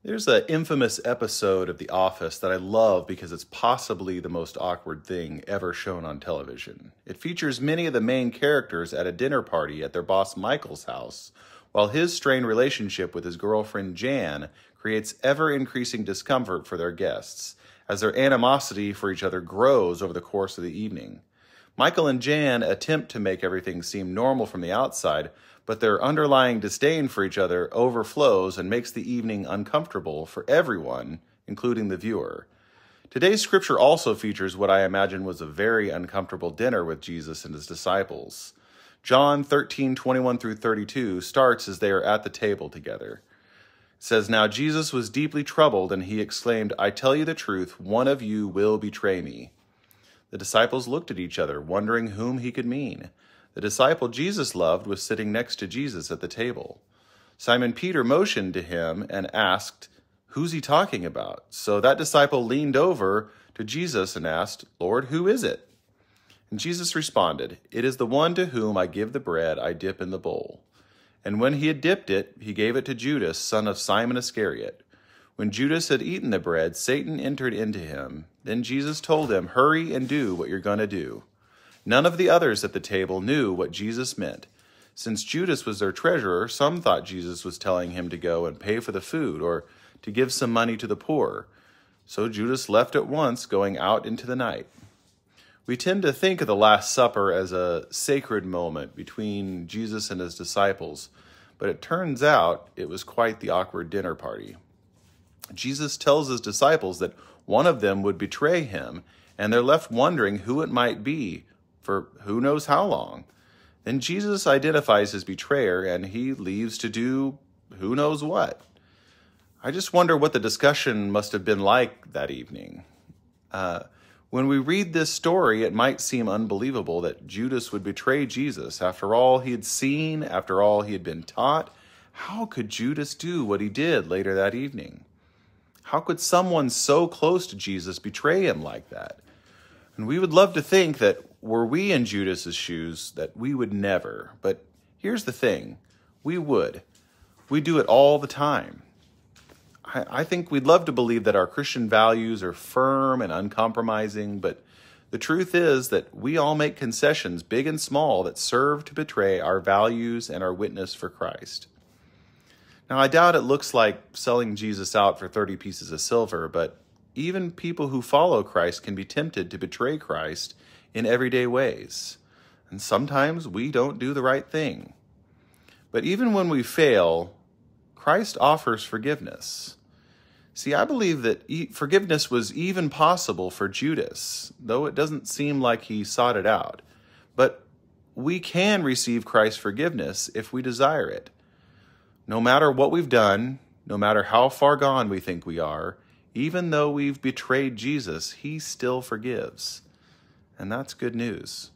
There's an infamous episode of The Office that I love because it's possibly the most awkward thing ever shown on television. It features many of the main characters at a dinner party at their boss Michael's house, while his strained relationship with his girlfriend Jan creates ever-increasing discomfort for their guests, as their animosity for each other grows over the course of the evening. Michael and Jan attempt to make everything seem normal from the outside, but their underlying disdain for each other overflows and makes the evening uncomfortable for everyone, including the viewer. Today's scripture also features what I imagine was a very uncomfortable dinner with Jesus and his disciples. John 13:21 through 32 starts as they are at the table together. It says, "Now Jesus was deeply troubled, and he exclaimed, 'I tell you the truth, one of you will betray me.' The disciples looked at each other, wondering whom he could mean. The disciple Jesus loved was sitting next to Jesus at the table. Simon Peter motioned to him and asked, 'Who's he talking about?' So that disciple leaned over to Jesus and asked, 'Lord, who is it?' And Jesus responded, 'It is the one to whom I give the bread I dip in the bowl.' And when he had dipped it, he gave it to Judas, son of Simon Iscariot. When Judas had eaten the bread, Satan entered into him. Then Jesus told him, 'Hurry and do what you're going to do.' None of the others at the table knew what Jesus meant. Since Judas was their treasurer, some thought Jesus was telling him to go and pay for the food or to give some money to the poor. So Judas left at once, going out into the night." We tend to think of the Last Supper as a sacred moment between Jesus and his disciples, but it turns out it was quite the awkward dinner party. Jesus tells his disciples that one of them would betray him, and they're left wondering who it might be for who knows how long. Then Jesus identifies his betrayer, and he leaves to do who knows what. I just wonder what the discussion must have been like that evening. When we read this story, it might seem unbelievable that Judas would betray Jesus. After all he had seen, after all he had been taught, how could Judas do what he did later that evening? How could someone so close to Jesus betray him like that? And we would love to think that were we in Judas's shoes, that we would never. But here's the thing, we would. We do it all the time. I think we'd love to believe that our Christian values are firm and uncompromising, but the truth is that we all make concessions, big and small, that serve to betray our values and our witness for Christ. Now, I doubt it looks like selling Jesus out for 30 pieces of silver, but even people who follow Christ can be tempted to betray Christ in everyday ways. And sometimes we don't do the right thing. But even when we fail, Christ offers forgiveness. See, I believe that forgiveness was even possible for Judas, though it doesn't seem like he sought it out. But we can receive Christ's forgiveness if we desire it. No matter what we've done, no matter how far gone we think we are, even though we've betrayed Jesus, he still forgives. And that's good news.